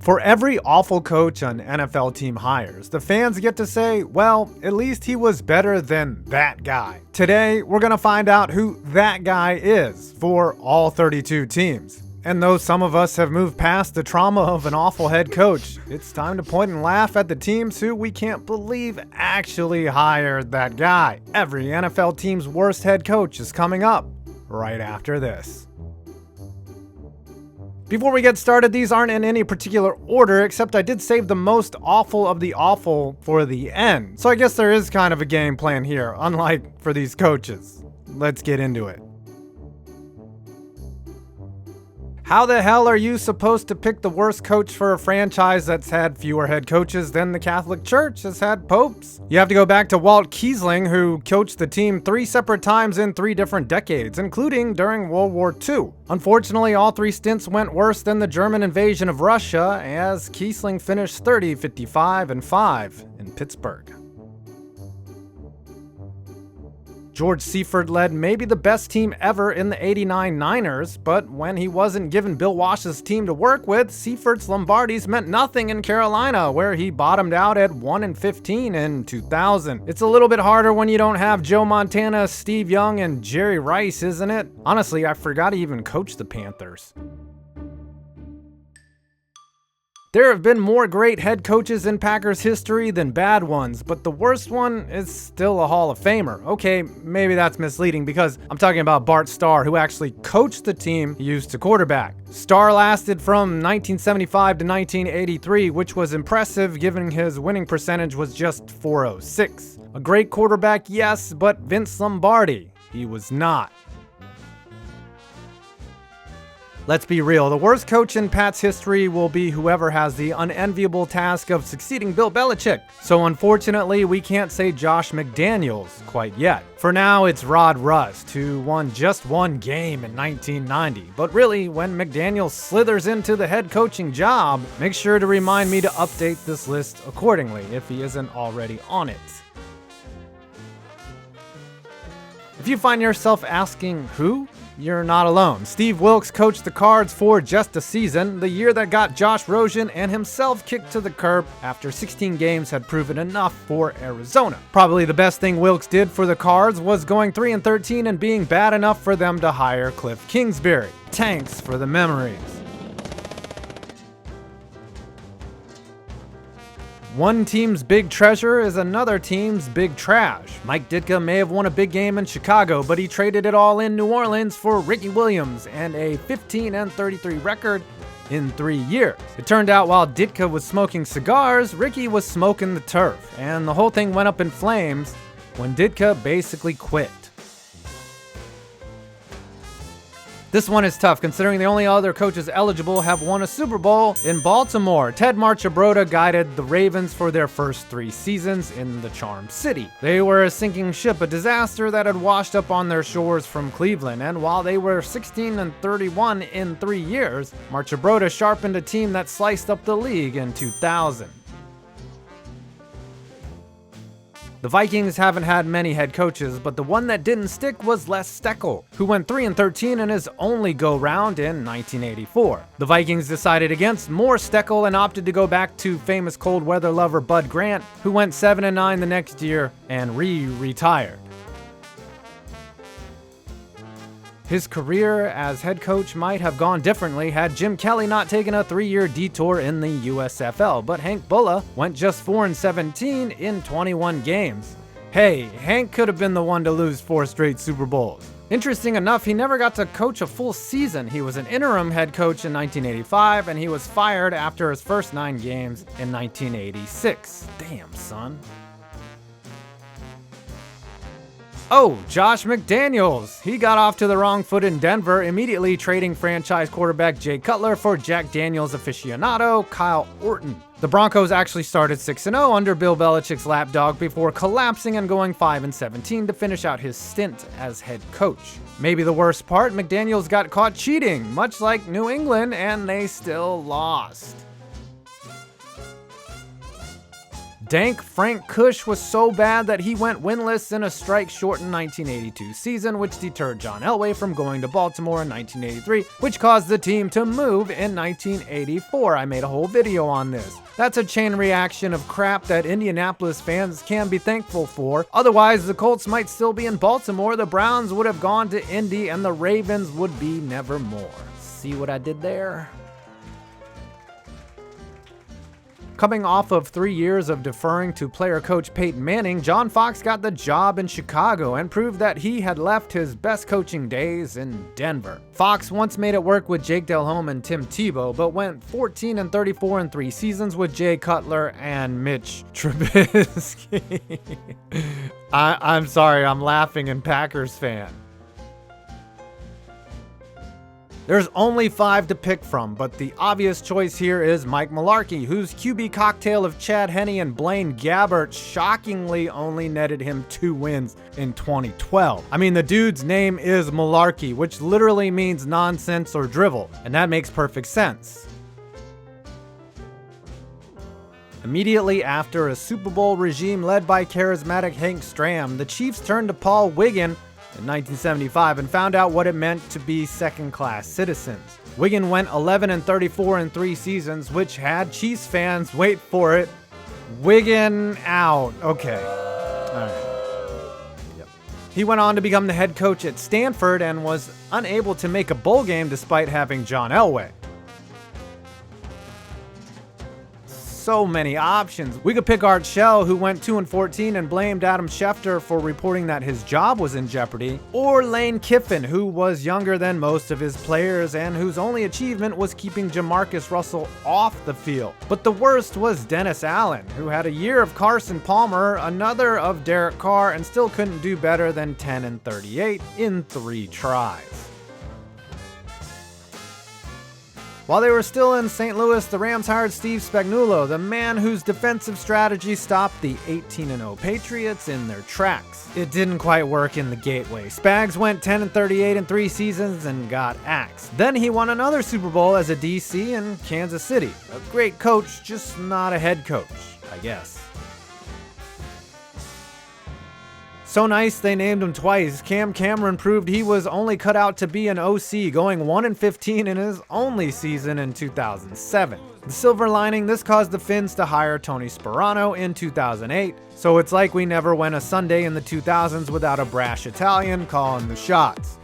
For every awful coach an NFL team hires, the fans get to say, well, at least he was better than that guy. Today, we're going to find out who that guy is for all 32 teams. And though some of us have moved past the trauma of an awful head coach, it's time to point and laugh at the teams who we can't believe actually hired that guy. Every NFL team's worst head coach is coming up right after this. Before we get started, these aren't in any particular order, except I did save the most awful of the awful for the end. So I guess there is kind of a game plan here, unlike for these coaches. Let's get into it. How the hell are you supposed to pick the worst coach for a franchise that's had fewer head coaches than the Catholic Church has had popes? You have to go back to Walt Kiesling, who coached the team 3 separate times in 3 different decades, including during World War II. Unfortunately, all 3 stints went worse than the German invasion of Russia, as Kiesling finished 30, 55, and 5 in Pittsburgh. George Seifert led maybe the best team ever in the '89 Niners, but when he wasn't given Bill Walsh's team to work with, Seifert's Lombardies meant nothing in Carolina, where he bottomed out at 1-15 in 2000. It's a little bit harder when you don't have Joe Montana, Steve Young, and Jerry Rice, isn't it? Honestly, I forgot he even coached the Panthers. There have been more great head coaches in Packers history than bad ones, but the worst one is still a Hall of Famer. Okay, maybe that's misleading because I'm talking about Bart Starr, who actually coached the team he used to quarterback. Starr lasted from 1975 to 1983, which was impressive given his winning percentage was just .406. A great quarterback, yes, but Vince Lombardi, he was not. Let's be real, the worst coach in Pat's history will be whoever has the unenviable task of succeeding Bill Belichick. So unfortunately, we can't say Josh McDaniels quite yet. For now, it's Rod Rust, who won just 1 game in 1990. But really, when McDaniels slithers into the head coaching job, make sure to remind me to update this list accordingly if he isn't already on it. If you find yourself asking who, you're not alone. Steve Wilkes coached the Cards for just a season, the year that got Josh Rosen and himself kicked to the curb after 16 games had proven enough for Arizona. Probably the best thing Wilkes did for the Cards was going 3-13 and being bad enough for them to hire Cliff Kingsbury. Thanks for the memories. One team's big treasure is another team's big trash. Mike Ditka may have won a big game in Chicago, but he traded it all in New Orleans for Ricky Williams and a 15-33 record in 3 years. It turned out while Ditka was smoking cigars, Ricky was smoking the turf, and the whole thing went up in flames when Ditka basically quit. This one is tough, considering the only other coaches eligible have won a Super Bowl. In Baltimore, Ted Marchibroda guided the Ravens for their first 3 seasons in the Charm City. They were a sinking ship, a disaster that had washed up on their shores from Cleveland, and while they were 16-31 in 3 years, Marchibroda sharpened a team that sliced up the league in 2000. The Vikings haven't had many head coaches, but the one that didn't stick was Les Steckel, who went 3-13 in his only go-round in 1984. The Vikings decided against more Steckel and opted to go back to famous cold weather lover Bud Grant, who went 7-9 the next year and retired. His career as head coach might have gone differently had Jim Kelly not taken a 3-year detour in the USFL, but Hank Bulla went just 4-17 in 21 games. Hey, Hank could have been the one to lose 4 straight Super Bowls. Interesting enough, he never got to coach a full season. He was an interim head coach in 1985, and he was fired after his first 9 games in 1986. Damn, son. Oh, Josh McDaniels. He got off to the wrong foot in Denver, immediately trading franchise quarterback Jay Cutler for Jack Daniels aficionado Kyle Orton. The Broncos actually started 6-0 under Bill Belichick's lapdog before collapsing and going 5-17 to finish out his stint as head coach. Maybe the worst part, McDaniels got caught cheating, much like New England, and they still lost. Dank Frank Kush was so bad that he went winless in a strike-shortened 1982 season, which deterred John Elway from going to Baltimore in 1983, which caused the team to move in 1984. I made a whole video on this. That's a chain reaction of crap that Indianapolis fans can be thankful for. Otherwise, the Colts might still be in Baltimore, the Browns would have gone to Indy, and the Ravens would be nevermore. See what I did there? Coming off of 3 years of deferring to player coach Peyton Manning, John Fox got the job in Chicago and proved that he had left his best coaching days in Denver. Fox once made it work with Jake Delhomme and Tim Tebow, but went 14-34 in 3 seasons with Jay Cutler and Mitch Trubisky. I'm sorry, I'm laughing and Packers fan. There's only 5 to pick from, but the obvious choice here is Mike Mularkey, whose QB cocktail of Chad Henne and Blaine Gabbert shockingly only netted him 2 wins in 2012. I mean, the dude's name is Mularkey, which literally means nonsense or drivel, and that makes perfect sense. Immediately after a Super Bowl regime led by charismatic Hank Stram, the Chiefs turned to Paul Wiggin in 1975 and found out what it meant to be second-class citizens. Wiggin went 11-34 in 3 seasons, which had Chiefs fans, wait for it, Wiggin out. Okay. All right. Yep. He went on to become the head coach at Stanford and was unable to make a bowl game despite having John Elway. So many options. We could pick Art Shell, who went 2-14 and blamed Adam Schefter for reporting that his job was in jeopardy, or Lane Kiffin, who was younger than most of his players and whose only achievement was keeping Jamarcus Russell off the field. But the worst was Dennis Allen, who had a year of Carson Palmer, another of Derek Carr, and still couldn't do better than 10-38 in 3 tries. While they were still in St. Louis, the Rams hired Steve Spagnuolo, the man whose defensive strategy stopped the 18-0 Patriots in their tracks. It didn't quite work in the Gateway. Spags went 10-38 in 3 seasons and got axed. Then he won another Super Bowl as a DC in Kansas City. A great coach, just not a head coach, I guess. So nice they named him twice. Cam Cameron proved he was only cut out to be an OC, going 1-15 in his only season in 2007. The silver lining, this caused the Finns to hire Tony Sperano in 2008, so it's like we never went a Sunday in the 2000s without a brash Italian calling the shots.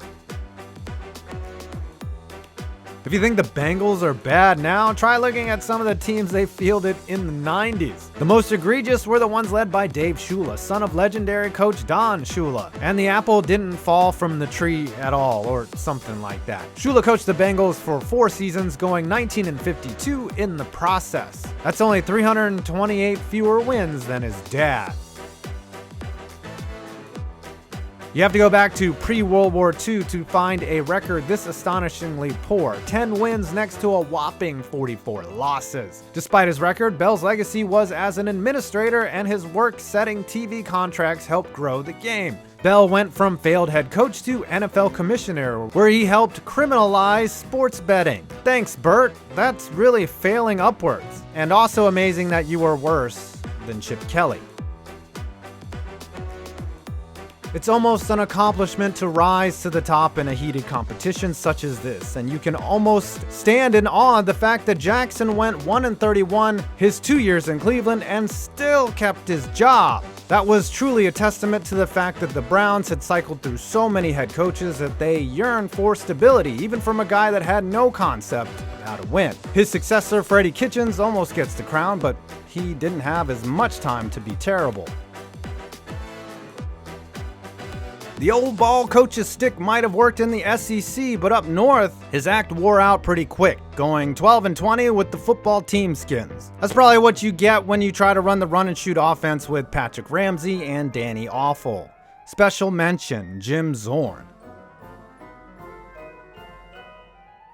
If you think the Bengals are bad now, try looking at some of the teams they fielded in the 90s. The most egregious were the ones led by Dave Shula, son of legendary coach Don Shula. And the apple didn't fall from the tree at all, or something like that. Shula coached the Bengals for 4 seasons, going 19-52 in the process. That's only 328 fewer wins than his dad. You have to go back to pre-World War II to find a record this astonishingly poor. 10 wins next to a whopping 44 losses. Despite his record, Bell's legacy was as an administrator, and his work setting TV contracts helped grow the game. Bell went from failed head coach to NFL commissioner, where he helped criminalize sports betting. Thanks, Bert. That's really failing upwards. And also amazing that you were worse than Chip Kelly. It's almost an accomplishment to rise to the top in a heated competition such as this, and you can almost stand in awe of the fact that Jackson went 1-31 his 2 years in Cleveland and still kept his job. That was truly a testament to the fact that the Browns had cycled through so many head coaches that they yearned for stability, even from a guy that had no concept of how to win. His successor, Freddie Kitchens, almost gets the crown, but he didn't have as much time to be terrible. The old ball coach's stick might have worked in the SEC, but up north, his act wore out pretty quick, going 12-20 with the football team skins. That's probably what you get when you try to run the run and shoot offense with Patrick Ramsey and Danny Awful. Special mention, Jim Zorn.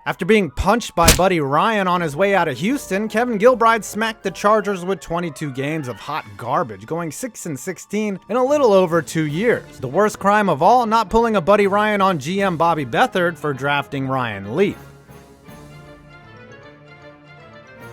After being punched by Buddy Ryan on his way out of Houston, Kevin Gilbride smacked the Chargers with 22 games of hot garbage, going 6-16 in a little over 2 years. The worst crime of all, not pulling a Buddy Ryan on GM Bobby Beathard for drafting Ryan Leaf.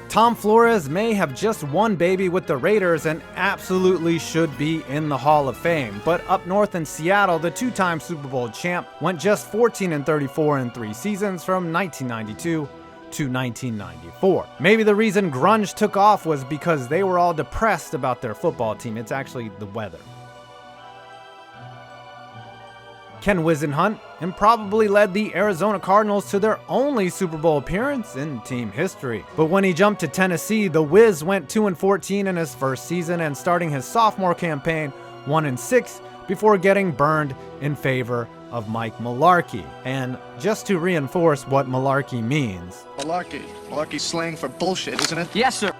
Tom Flores may have just one baby with the Raiders and absolutely should be in the Hall of Fame, but up north in Seattle, the two-time Super Bowl champ went just 14-34 in 3 seasons from 1992 to 1994. Maybe the reason grunge took off was because they were all depressed about their football team. It's actually the weather. Ken Whisenhunt improbably led the Arizona Cardinals to their only Super Bowl appearance in team history. But when he jumped to Tennessee, the Wiz went 2-14 in his first season, and starting his sophomore campaign, 1-6 before getting burned in favor of Mike Mularkey. And just to reinforce what malarkey means. Malarkey. Malarkey's slang for bullshit, isn't it? Yes, sir.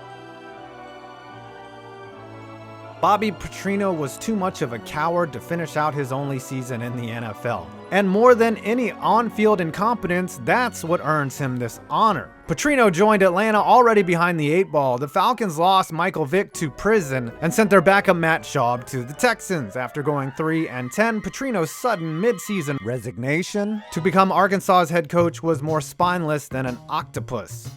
Bobby Petrino was too much of a coward to finish out his only season in the NFL. And more than any on-field incompetence, that's what earns him this honor. Petrino joined Atlanta already behind the 8 ball. The Falcons lost Michael Vick to prison and sent their backup Matt Schaub to the Texans. After going 3-10, Petrino's sudden mid-season resignation to become Arkansas's head coach was more spineless than an octopus.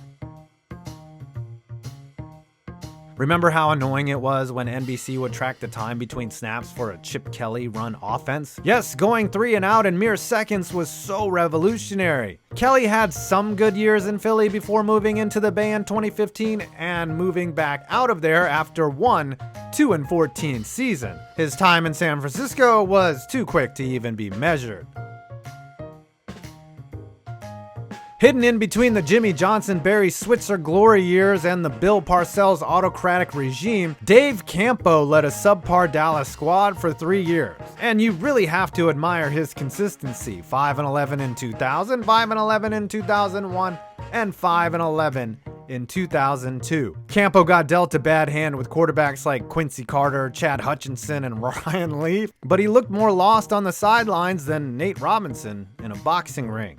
Remember how annoying it was when NBC would track the time between snaps for a Chip Kelly run offense? Yes, going 3 and out in mere seconds was so revolutionary. Kelly had some good years in Philly before moving into the Bay in 2015 and moving back out of there after one 2-14 season. His time in San Francisco was too quick to even be measured. Hidden in between the Jimmy Johnson, Barry Switzer glory years and the Bill Parcells autocratic regime, Dave Campo led a subpar Dallas squad for 3 years. And you really have to admire his consistency. 5-11 in 2000, 5-11 in 2001, and 5-11 in 2002. Campo got dealt a bad hand with quarterbacks like Quincy Carter, Chad Hutchinson, and Ryan Leaf, but he looked more lost on the sidelines than Nate Robinson in a boxing ring.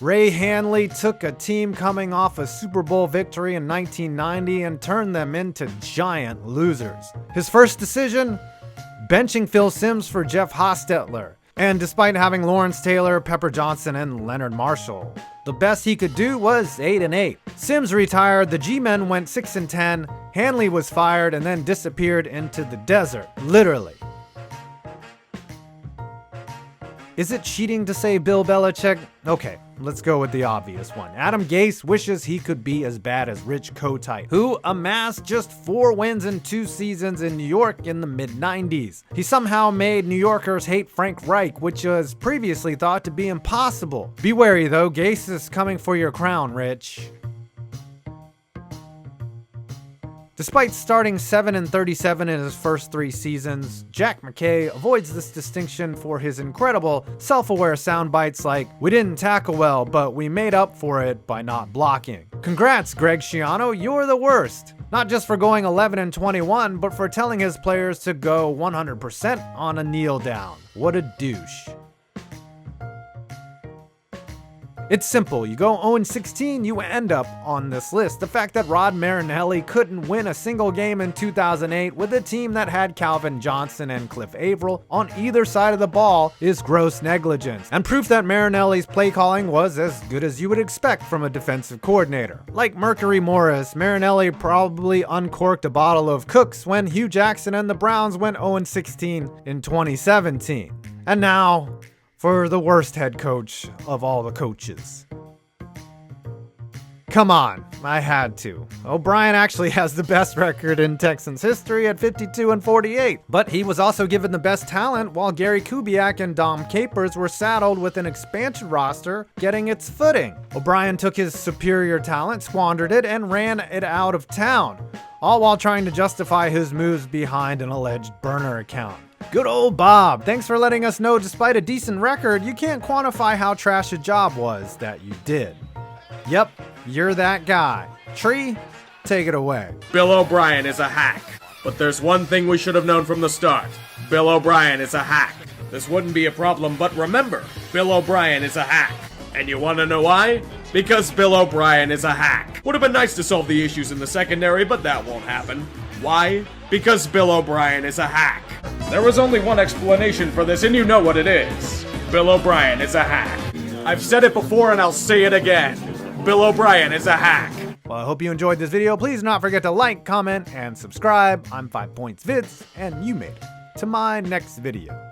Ray Hanley took a team coming off a Super Bowl victory in 1990 and turned them into giant losers. His first decision? Benching Phil Simms for Jeff Hostetler. And despite having Lawrence Taylor, Pepper Johnson, and Leonard Marshall, the best he could do was 8-8. Simms retired, the G-Men went 6-10, Hanley was fired and then disappeared into the desert, literally. Is it cheating to say Bill Belichick? Okay, let's go with the obvious one. Adam Gase wishes he could be as bad as Rich Kotite, who amassed just 4 wins in 2 seasons in New York in the mid-90s. He somehow made New Yorkers hate Frank Reich, which was previously thought to be impossible. Be wary though, Gase is coming for your crown, Rich. Despite starting 7-37 in his first 3 seasons, Jack McKay avoids this distinction for his incredible, self-aware sound bites like, "We didn't tackle well, but we made up for it by not blocking." Congrats, Greg Schiano, you're the worst. Not just for going 11-21, but for telling his players to go 100% on a kneel down. What a douche. It's simple, you go 0-16, you end up on this list. The fact that Rod Marinelli couldn't win a single game in 2008 with a team that had Calvin Johnson and Cliff Averill on either side of the ball is gross negligence, and proof that Marinelli's play calling was as good as you would expect from a defensive coordinator. Like Mercury Morris, Marinelli probably uncorked a bottle of Cooks when Hugh Jackson and the Browns went 0-16 in 2017. And now, for the worst head coach of all the coaches. Come on, I had to. O'Brien actually has the best record in Texans history at 52-48, but he was also given the best talent while Gary Kubiak and Dom Capers were saddled with an expansion roster getting its footing. O'Brien took his superior talent, squandered it, and ran it out of town, all while trying to justify his moves behind an alleged burner account. Good old Bob, thanks for letting us know despite a decent record, you can't quantify how trash a job was that you did. Yep, you're that guy. Tree, take it away. Bill O'Brien is a hack. But there's one thing we should have known from the start. Bill O'Brien is a hack. This wouldn't be a problem, but remember, Bill O'Brien is a hack. And you want to know why? Because Bill O'Brien is a hack. Would have been nice to solve the issues in the secondary, but that won't happen. Why? Because Bill O'Brien is a hack. There was only one explanation for this, and you know what it is. Bill O'Brien is a hack. I've said it before and I'll say it again. Bill O'Brien is a hack. Well, I hope you enjoyed this video. Please do not forget to like, comment, and subscribe. I'm 5 Points Vids, and you made it to my next video.